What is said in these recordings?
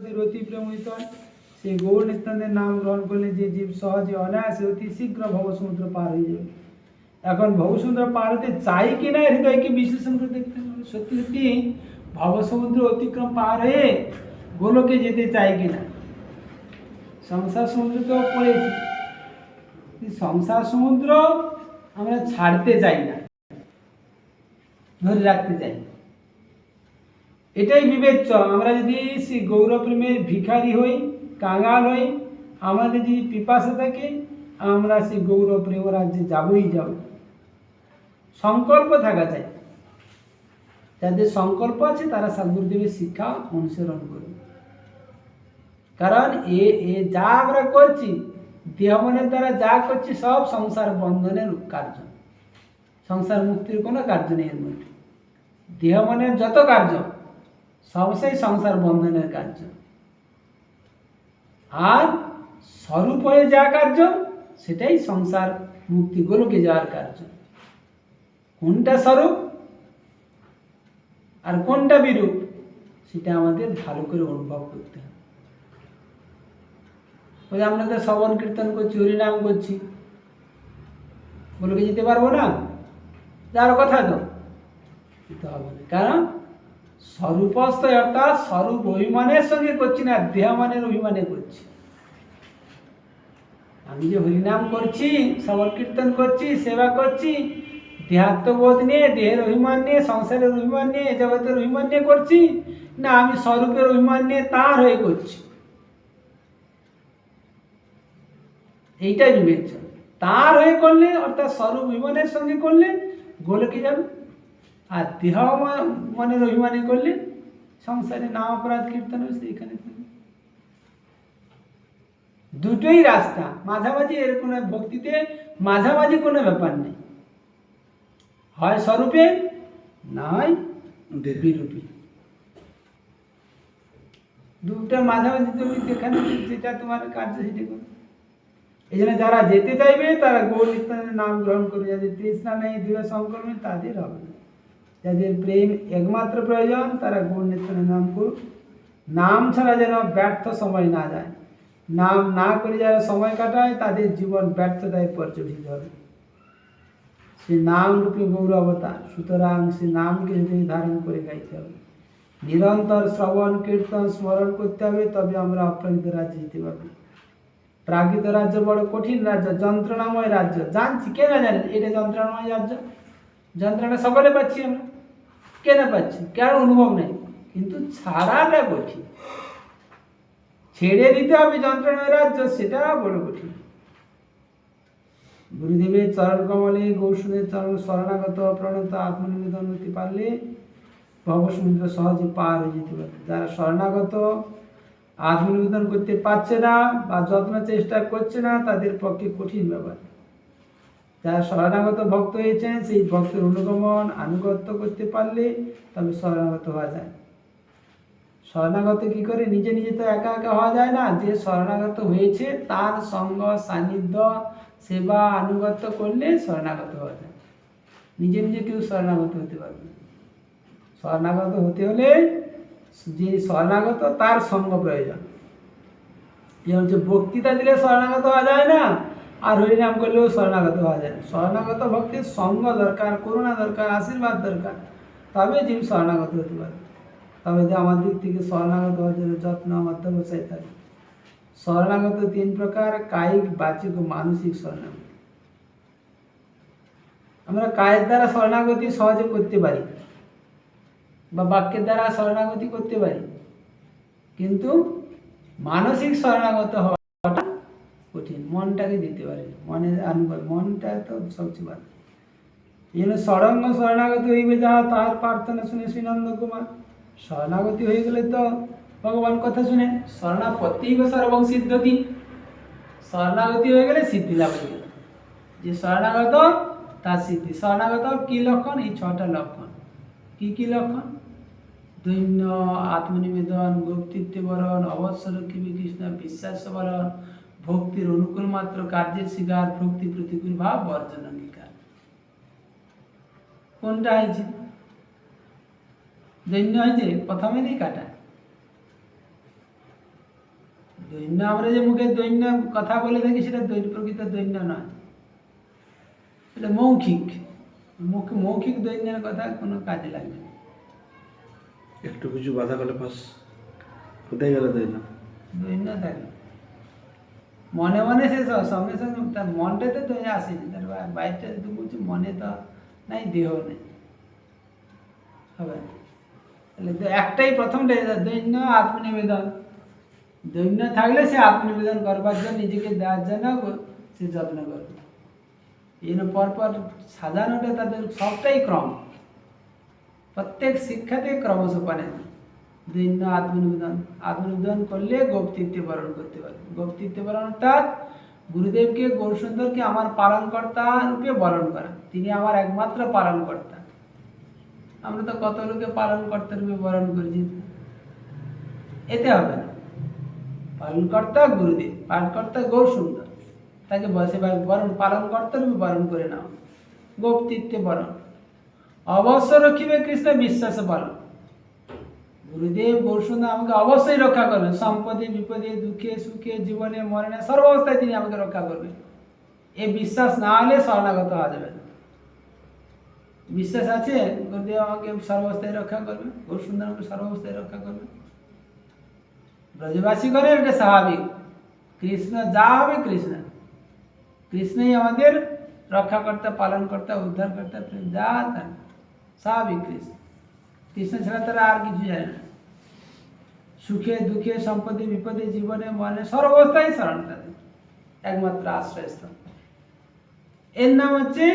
অতি প্রমোদিত হয়। সেই গৌর নিত্যানন্দের নাম গ্রহণ করলে যে জীব সহজে অনায়াসে অতি শীঘ্র ভবসমুদ্র পার হয়ে যাবে। এখন ভবসমুদ্র পার হতে চাই কিনা হৃদয়কে বিশ্লেষণ করে দেখতে হবে। সত্যি সত্যি ভবসমুদ্র অতিক্রম পার হয়ে গোলকে যেতে চাই কিনা। সংসার সমুদ্রতেও পড়েছি, সংসার সমুদ্র আমরা ছাড়তে চাই না, ধরে রাখতে চাই। এটাই বিবেচ্য। আমরা যদি সেই গৌরপ্রেমের ভিখারি হই, কাঙাল হই, আমাদের যদি পিপাসা থাকে, আমরা সেই গৌরপ্রেম রাজ্যে যাবই যাব। সংকল্প থাকা চাই। যাদের সংকল্প আছে তারা সদ্গুরুদেবের শিক্ষা অনুসরণ করবে। কারণ এ যা আমরা করছি, দেহ মনের দ্বারা যা করছি সব সংসার বন্ধনের কার্য, সংসার মুক্তির কোনো কার্য নেই এর মধ্যে। দেহ মনের যত কার্য সব সেই সংসার বন্ধনের কার্য, আর স্বরূপ হয়ে যা কার্য সেটাই সংসার মুক্তি গোলকে যাওয়ার কার্য। কোনটা স্বরূপ আর কোনটা বিরূপ সেটা আমাদের ভালো করে অনুভব করতে হবে। ওই আমরা তো শ্রবণ কীর্তন করছি, হরিনাম করছি, গোলকে যেতে পারবো না? যার কথা তো যেতে হবে না। কারণ স্বরূপস্থ অর্থাৎ স্বরূপ অভিমানের সঙ্গে করছি না, দেহমানের অভিমানে করছি। আমি যে হরিনাম করছি, শ্রবণ কীর্তন করছি, সেবা করছি, দেহাত্মবোধ নিয়ে, দেহের অভিমান নিয়ে, সংসারের অভিমান নিয়ে, জগতের অভিমান নিয়ে করছি না আমি স্বরূপের অভিমান নিয়ে তার হয়ে করছি, এইটাই বিবেচ্য। তার হয়ে করলে অর্থাৎ স্বরূপ অভিমানের সঙ্গে করলে গোলকে যাবে, আর দেহ মনের অভিমানে করলে সংসারে নাম অপরাধ কীর্তন সেইখানে দুটোই রাস্তা, মাঝামাঝি এর কোনো ভক্তিতে মাঝামাঝি কোনো ব্যাপার নেই, হয় স্বরূপে নয় বিরূপে। দুটো মাঝামাঝি তুমি যেখানে যেটা তোমার কার্য সেটা করো। এই জন্য যারা যেতে চাইবে তারা গৌর নিত্যানন্দের নাম গ্রহণ করবে। যাদের তৃষ্ণা নেই, দৃঢ় সংকল্প নেই, তাদের হবে না। যাদের প্রেম একমাত্র প্রয়োজন তারা গৌর নিত্যানন্দের নাম করুক। নাম ছাড়া যেন ব্যর্থ সময় না যায়। নাম না করে যারা সময় কাটায় তাদের জীবন ব্যর্থতায় পর্যবেসিত হবে। সে নাম রূপী গৌর অবতার, সুতরাং সে নামকে হৃদয়ে ধারণ করে গাইতে হবে। নিরন্তর শ্রবণ কীর্তন স্মরণ করতে হবে, তবে আমরা অপ্রাকৃত রাজ্যে যেতে পারবো। প্রাকৃত রাজ্য বড় কঠিন রাজ্য, যন্ত্রণাময় রাজ্য। জানছি, কে না জানেন এটা যন্ত্রণাময় রাজ্য? যন্ত্রণা সকলে পাচ্ছি আমরা, কে না পাচ্ছি, কার অনুভব নেই, কিন্তু ছাড়াটা কঠিন। ছেড়ে দিতে হবে যন্ত্রণাময় রাজ্য, সেটা বড় কঠিন। গুরুদেবের চরণ কমলে গৌরসুদের চরণ শরণাগত প্রণত আত্মনিবেদন হতে পারলে ভবসমুদ্র সহজে পার হয়ে যেতে পারে। যারা শরণাগত আত্মনিবেদন করতে পারছে না বা যত্ন চেষ্টা করছে না তাদের পক্ষে কঠিন ব্যাপার। যারা শরণাগত ভক্ত হয়েছেন সেই ভক্তের অনুগমন আনুগত্য করতে পারলে তবে শরণাগত হওয়া যায়। শরণাগত কি করে? নিজে নিজে তো একা একা হওয়া যায় না। যে শরণাগত হয়েছে তার সঙ্গ সান্নিধ্য সেবা আনুগত্য করলে শরণাগত হওয়া যায়। নিজে নিজে কেউ শরণাগত হতে পারবে। শরণাগত হতে হলে যে শরণাগত তার সঙ্গ প্রয়োজন। যেমন যে বক্তৃতা দিলে শরণাগত হওয়া যায় না, আর হরিনাম করলেও শরণাগত হওয়া যায় না। শরণাগত ভক্তির সঙ্গ দরকার, করুণা দরকার, আশীর্বাদ দরকার, তবে জীব শরণাগত হতে পারে। তবে যে আমার দিক থেকে শরণাগত হওয়ার জন্য যত্ন অধ্যবসায় থাকে। শরণাগত তিন প্রকার: কায়িক, বাচিক ও মানসিক শরণাগতি। আমরা কায়ের দ্বারা শরণাগতি সহজে করতে পারি বা বাক্যের দ্বারা শরণাগতি করতে পারি, কিন্তু মানসিক শরণাগত হওয়াটা কঠিন। মনটাকে দিতে পারি না, মনের আনুগত্য, মনটা তো সবচেয়ে ভালো। এই জন্য ষড়ঙ্গ শরণাগতি হইবে যাহা তাহার প্রার্থনা শুনে শ্রীনন্দ কুমার। শরণাগতি হয়ে গেলে তো ভগবান কথা শুনে শরণাপত্তি সর্বং সিদ্ধতি। শরণাগতি হয়ে গেলে সিদ্ধি লাভ হয়ে গেল। যে শরণাগত তার সিদ্ধি। শরণাগত কি লক্ষণ? এই 6টা লক্ষণ। কি কি লক্ষণ? দৈন্য, আত্মনিবেদন, গুপ্তিত্ব বরণ, অবশ্যরক্ষী কৃষ্ণ, বিশ্বাস বরণ, ভক্তির অনুকূল মাত্র কার্যের স্বীকার, ভক্তি প্রতিকূল ভাব বর্জন অঙ্গীকার। কোনটা হয়েছে? দৈন্য হয়েছে প্রথমে দিয়ে কাটা। দৈন্য আমরা যে মুখে দৈন্য কথা বলে থাকি সেটা প্রকৃত দৈন্য নয়, এটা মৌখিক। মৌখিক দৈন্যের কথা কোনো কাজে লাগবে না। একটু কিছু বাধা করলে পাস কোথায় গেল দৈন্য? দৈন্য থাকে মনে মনে, সে সঙ্গে সঙ্গে তার মনটাতে তো আসেনি, তার বাইরটা যদি বলছি মনে তো নাই, দেহ নেই, হবে না। তাহলে তো একটাই প্রথমটাই দৈন্য আত্মনিবেদন। দৈন্য থাকলে সে আত্মনিবেদন করবার জন্য, নিজেকে দেওয়ার জন্য সে যত্ন করবে। এই জন্য পরপর সাজানোটা তাদের সবটাই ক্রম, প্রত্যেক শিক্ষাতেই ক্রমশ পানে দৈন্য আত্মনিবেদন। আত্মনিবেদন করলে গোপতৃত্বে বরণ করতে পারবে। গোপতৃত্বে বরণ অর্থাৎ গুরুদেবকে, গৌরসুন্দরকে আমার পালনকর্তা রূপে বরণ করা। তিনি আমার একমাত্র পালনকর্তা। আমরা তো কত লোকে পালনকর্তা রূপে বরণ করেছি, এতে হবে না। পালনকর্তা গুরুদেব, পালনকর্তা গৌরসুন্দর, তাকে বসে বরণ, পালনকর্তা রূপে বরণ করে নাও। গোপতৃত্বে বরণ। অবশ্য রক্ষিবে কৃষ্ণ বিশ্বাস বরণ। গুরুদেব গৌরসুন্দর আমাকে অবশ্যই রক্ষা করবেন, সম্পদে বিপদে, দুঃখে সুখে, জীবনে মরণে, সর্বাবস্থায় তিনি আমাকে রক্ষা করবেন। এই বিশ্বাস না হলে শরণাগত হওয়া যাবে না। বিশ্বাস আছে গুরুদেব আমাকে সর্বাবস্থায় রক্ষা করবে, গৌরসুন্দর আমাকে সর্বাবস্থায় রক্ষা করবে, ব্রজবাসী করে, এটা স্বাভাবিক। কৃষ্ণ যা হবে কৃষ্ণ, কৃষ্ণই আমাদের রক্ষাকর্তা, পালনকর্তা, উদ্ধারকর্তা, যা তার স্বাভাবিক কৃষ্ণ। কৃষ্ণ ছাড়া তারা আর কিছু জানে না। সুখে দুঃখে, সম্পদে বিপদে, জীবনে মরণে, সর্বাবস্থায় শরণ তাদের একমাত্র আশ্রয়স্থল। এর নাম হচ্ছে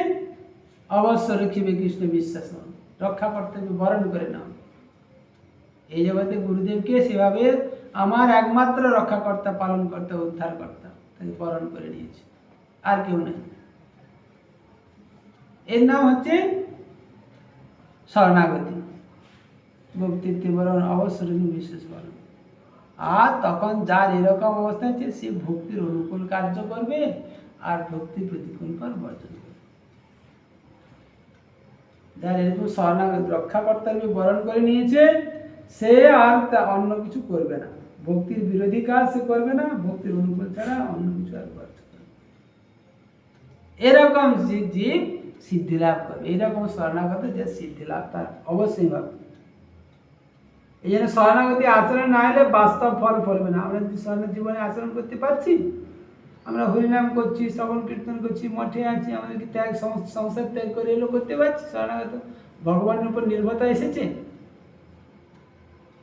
অবশ্য রক্ষিবে কৃষ্ণ বিশ্বাস, রক্ষা করতে হবে, বরণ করে নাও। এই জগতে গুরুদেবকে সেভাবে আমার একমাত্র রক্ষাকর্তা, পালনকর্তা, উদ্ধারকর্তা, তাকে বরণ করে নিয়েছে, আর কেউ নেই। এর নাম হচ্ছে শরণাগতি। গোপতৃত্বে বরণ, অবশ্য বিশ্বাস বরণ। আর তখন যার এরকম অবস্থা আছে, সে ভক্তির অনুকূল কার্য করবে আর ভক্তি প্রতিকূল পর বর্জন করবে। যার এরকম শরণাগত রক্ষাকর্তা রূপে বরণ করে নিয়েছে, সে আর অন্য কিছু করবে না। ভক্তির বিরোধী কাজ সে করবে না, ভক্তির অনুকূল ছাড়া অন্য কিছু আর করবে না। এরকম জীব সিদ্ধি লাভ করবে। এইরকম শরণাগত যে সিদ্ধি লাভ তার অবশ্যই হবে। এই জন্য শরণাগতি আচরণ না হলে বাস্তব ফল ফলবে না। আমরা যদি শরণ জীবনে আচরণ করতে পারছি, আমরা হরিনাম করছি, শ্রবণ কীর্তন করছি, মঠে আছি, আমাদেরকে ত্যাগ, সংসার ত্যাগ করে এগুলো করতে পারছি, শরণাগত ভগবানের উপর নির্ভরতা এসেছে।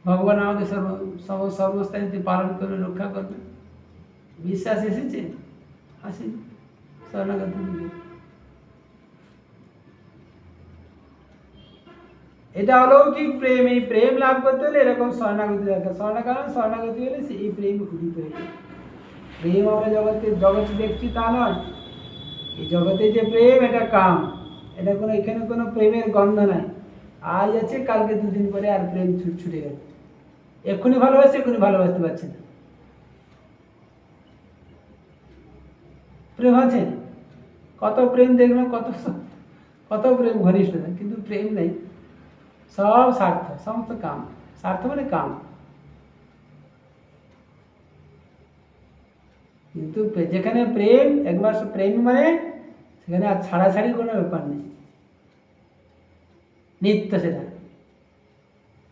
ভগবান আমাকে সর্বস্থায়ীতে পালন করবে, রক্ষা করবে, বিশ্বাস এসেছে, আসেনি। শরণাগত দিকে এটা অলৌকিক প্রেম। এই প্রেম লাভ করতে হলে এরকম শরণাগতি দরকার। শরণাগতি হলে এই প্রেম উদিত হয়ে যায়। প্রেম আমরা জগতে দেখছি তা নয়। এই জগতে যে প্রেম, এটা কাম, এটা কোনো, এখানে কোনো প্রেমের গন্ধ নাই। আজ আছে, কালকে দুদিন পরে আর প্রেম ছুটে গেল। এক্ষুনি ভালোবাসছে, এক্ষুনি ভালোবাসতে পারছে না। প্রেম আছে, কত প্রেম দেখলাম, কত প্রেম ঘনিষ্ঠতা, কিন্তু প্রেম নেই। সব স্বার্থ, সমস্ত কাম। স্বার্থ মানে কাম। কিন্তু যেখানে প্রেম, একবার প্রেম মানে সেখানে আর ছাড়াছাড়ি কোনো ব্যাপার নেই, নিত্য সেটা,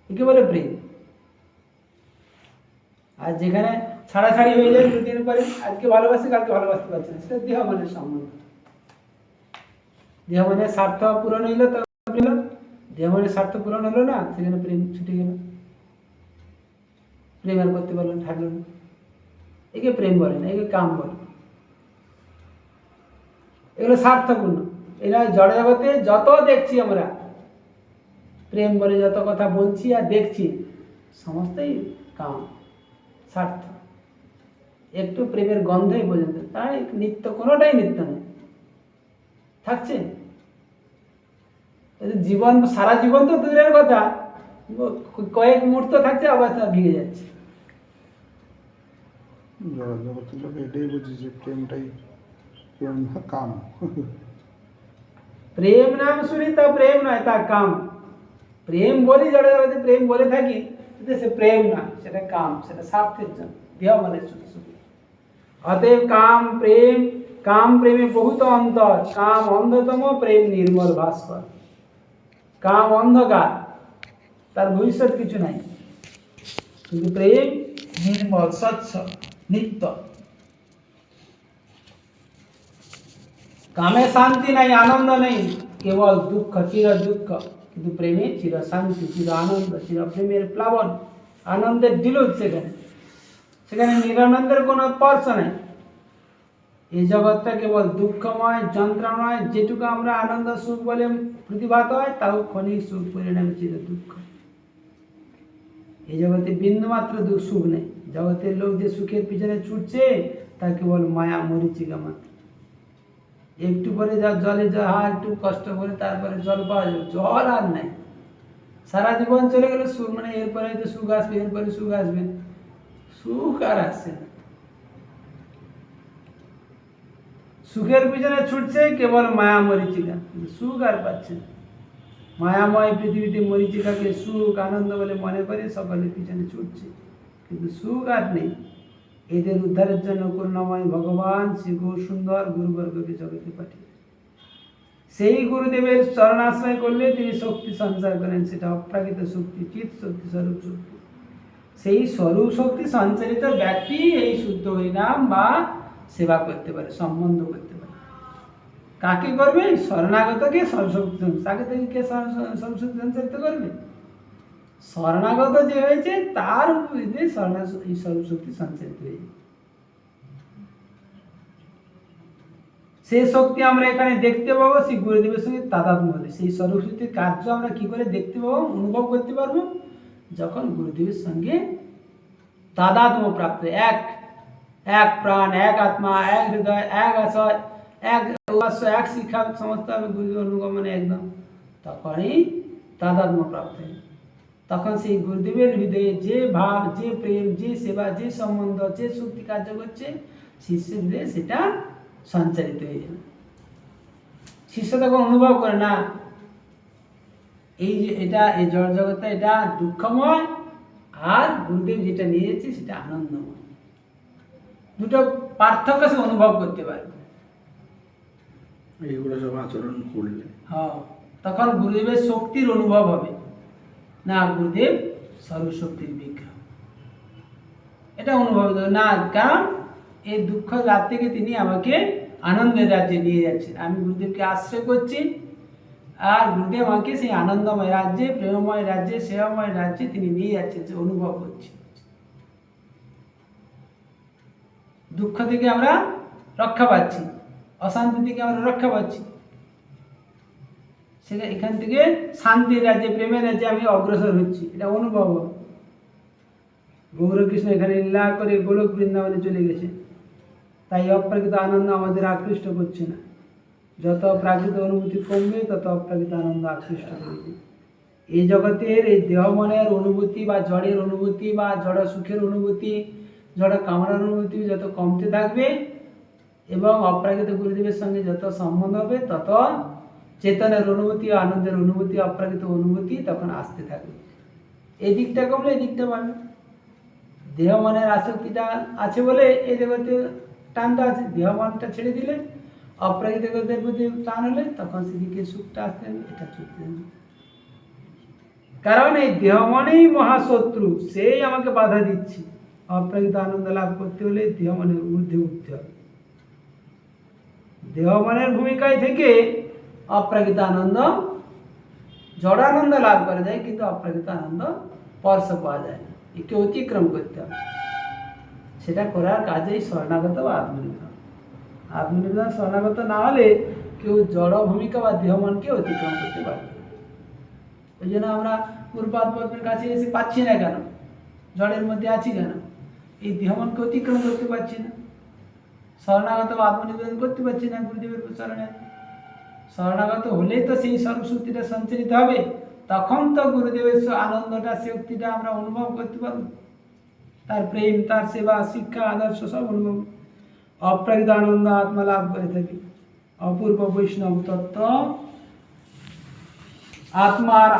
একে বলে প্রেম। আর যেখানে ছাড়াছাড়ি হয়ে যায় দুদিন পরে, আজকে ভালোবাসে কালকে ভালোবাসতে পারছে না, সেটা দেহ মনের সম্বন্ধ। দেহ মনের স্বার্থ পূরণ হইলো তো প্রেম, দেহ মনের স্বার্থ পূরণ হলো না, সেখানে প্রেম ছুটে গেল, প্রেম আর করতে পারলো না, থাকলো না। একে প্রেম বলে না, একে কাম বলে। এগুলো স্বার্থপূর্ণ। এরা জড় জগতে যত দেখছি আমরা, প্রেম বলে যত কথা বলছি আর দেখছি, সমস্তই কাম, স্বার্থ। একটু প্রেমের গন্ধই পর্যন্ত, তাই নিত্য কোনোটাই নিত্য নেই, থাকছে জীবন, সারা জীবন তো দূরের কথা, কয়েক মুহূর্ত থাকছে আবার তা ভেঙে যাচ্ছে। জগতের লোক এটাই বুঝি যে প্রেমটাই প্রেম না কাম। প্রেম নাম শুনি তা প্রেম নয়, তা কাম। প্রেম বলি জড় জগতে প্রেম বলে থাকি, কিন্তু সে প্রেম না, সেটা কাম, সেটা স্বার্থের জন্য, দেহ মনের সুখে সুখে। অতএব কাম প্রেমে বহুত অন্তর, কাম অন্ধতম, প্রেম নির্মল ভাস্কর। কাম অন্ধকার, তার ভবিষ্যৎ কিছু নাই, কিন্তু প্রেম নির্মল, স্বচ্ছ, নিত্য। কামে শান্তি নাই, আনন্দ নেই, কেবল দুঃখ, চির দুঃখ। কিন্তু প্রেমে চির শান্তি, চির আনন্দ, চির প্রেমের প্লাবন, আনন্দের দিলুদ। সেখানে নিরানন্দের কোনো স্পর্শ নেই। এই জগৎটা কেবল দুঃখময়, যন্ত্রণাময়। যেটুকু আমরা আনন্দ সুখ বলে প্রতিভাত হয়, তাও ক্ষণিক সুখ, পরিণামে চির দুঃখ। এই জগতে বিন্দুমাত্র সুখ নেই। জগতের লোক যে সুখের পিছনে ছুটছে, তা কেবল মায়া, মরিচিকা মাত্র। একটু পরে জলে একটু কষ্ট করে তারপরে জল পাওয়া যাবে, জল আর নাই। সারা জীবন চলে গেলে সুখ, মানে এরপরে তো সুখ আসবে, এরপরে সুখ আসবে, সুখ আর আসছে না। সুখের পিছনে ছুটছে কেবল মায়া, মরিচিকা, সুখ আর পাচ্ছে না। মায়াময় পৃথিবীতে মরিচিকাকে সুখ, আনন্দ বলে মনে করে সকলের পিছনে ছুটছে, কিন্তু সুখ আর নেই। এদের উদ্ধারের জন্য করুণাময় ভগবান শ্রী গৌরসুন্দর গুরুবর্গকে জগতে পাঠিয়ে, সেই গুরুদেবের চরণাশ্রয় করলে তিনি শক্তি সঞ্চার করেন। সেটা অপ্রাকৃত শক্তি, চিৎ শক্তি, স্বরূপ শক্তি। সেই স্বরূপ শক্তি সঞ্চারিত ব্যক্তি এই শুদ্ধ হরিনাম বা সেবা করতে পারে, সম্বন্ধ করতে পারে। কাকে করবে? শরণাগতকে সর্বশক্তি, তাকে থেকে কে সর্বশক্তি সঞ্চারিত করবে? শরণাগত যে হয়েছে তার উপরে এই সর্বশক্তি সঞ্চারিত হয়েছে। সেই শক্তি আমরা এখানে দেখতে পাবো সেই গুরুদেবের সঙ্গে তাদাত্ম্য হলে। সেই সর্বশক্তির কার্য আমরা কি করে দেখতে পাবো, অনুভব করতে পারবো? যখন গুরুদেবের সঙ্গে তাদাত্ম্য প্রাপ্ত, এক প্রাণ, এক আত্মা, এক হৃদয়, এক আশয়, এক উপাস্য, এক শিক্ষা, সমস্ত হবে গুরুদেব অনুগমনে একদম। তখনই তাদাত্ম্য প্রাপ্ত হয়। তখন সেই গুরুদেবের হৃদয়ে যে ভাব, যে প্রেম, যে সেবা, যে সম্বন্ধ, যে শক্তি কার্য করছে, শিষ্যের হৃদয়ে সেটা সঞ্চারিত হয়ে যাবে। শিষ্য তখন অনুভব করে না এই যে এই জড় জগৎটা এটা দুঃখময়, আর গুরুদেব যেটা নিয়ে যাচ্ছে সেটা আনন্দময়। দুটো পার্থক্য সে অনুভব করতে পারবে। এইগুলো সব আচরণ করলে তখন গুরুদেবের শক্তির অনুভব হবে, না গুরুদেব সর্বশক্তির বিগ্রহ, এটা অনুভব না। কারণ এই দুঃখ রাত থেকে তিনি আমাকে আনন্দের রাজ্যে নিয়ে যাচ্ছেন। আমি গুরুদেবকে আশ্রয় করছি, আর গুরুদেব আমাকে সেই আনন্দময় রাজ্যে, প্রেমময় রাজ্যে, সেবাময় রাজ্যে তিনি নিয়ে যাচ্ছেন, সে অনুভব করছি। দুঃখ থেকে আমরা রক্ষা পাচ্ছি, অশান্তি থেকে আমরা রক্ষা পাচ্ছি। সেটা এখান থেকে শান্তির রাজ্যে, প্রেমের রাজ্যে আমি অগ্রসর হচ্ছি, এটা অনুভব হবে। গৌরকৃষ্ণ এখানে লীলা করে গোলক বৃন্দাবনে চলে গেছে, তাই অপ্রাকৃত আনন্দ আমাদের আকৃষ্ট করছে না। যত প্রাকৃত অনুভূতি কমবে, তত অপ্রাকৃত আনন্দ আকৃষ্ট করবে। এই জগতের এই দেহ মনের অনুভূতি বা জড়ের অনুভূতি বা জড় সুখের অনুভূতি, জড় কামনার অনুভূতি যত কমতে থাকবে এবং অপ্রাকৃত গুরুদেবের সঙ্গে যত সম্বন্ধ হবে, তত চেতনের অনুভূতি, আনন্দের অনুভূতি, অপ্রাকৃত অনুভূতি তখন আসতে থাকবে। এই দিকটা কমলে এই দিকটা বাড়বে। দেহ মনের আসক্তিটা আছে বলে এই জগতে টানটা আছে, দেহ মনটা ছেড়ে দিলে, অপ্রাকৃত জগতের প্রতি টান হলে, তখন সেদিকে সুখটা আসতে হবে, এটা ছুটতে হবে। কারণ এই দেহ মনেই মহাশত্রু, সেই আমাকে বাধা দিচ্ছে। অপ্রাকৃত আনন্দ লাভ করতে হলে দেহ মনের ঊর্ধ্বে উঠতে হবে। দেহ মনের ভূমিকায় থেকে অপ্রাকৃত আনন্দ, জড় আনন্দ লাভ করা যায়, কিন্তু অপ্রাকৃত আনন্দ স্পর্শ পাওয়া যায় না, একে অতিক্রম করতে হবে। সেটা করার কাজেই শরণাগত বা আত্মনিবেদন। আত্মনিবেদন শরণাগত না হলে কেউ জড় ভূমিকা বা দেহ মনকে অতিক্রম করতে পারবে। ওই জন্য আমরা গুরুপাদ পদ্মের কাছে এসে পাচ্ছি না কেন, জড়ের মধ্যে আছি কেন? এই দেহ মনকে অতিক্রম করতে পারছি না, শরণাগত বা আত্মনিবেদন করতে পারছি না গুরুদেবের চরণে। শরণাগত হলেই তো সেই সর্বশক্তিটা সঞ্চারিত হবে, তখন তো গুরুদেবের আনন্দটা, শক্তিটা আমরা অনুভব করতে পারবো। তার প্রেম, তার সেবা, শিক্ষা, আদর্শ সব অনুভব। অপ্রাকৃত আনন্দ আত্মা লাভ করে থাকি। অপূর্ব বৈষ্ণব তত্ত্ব আত্মার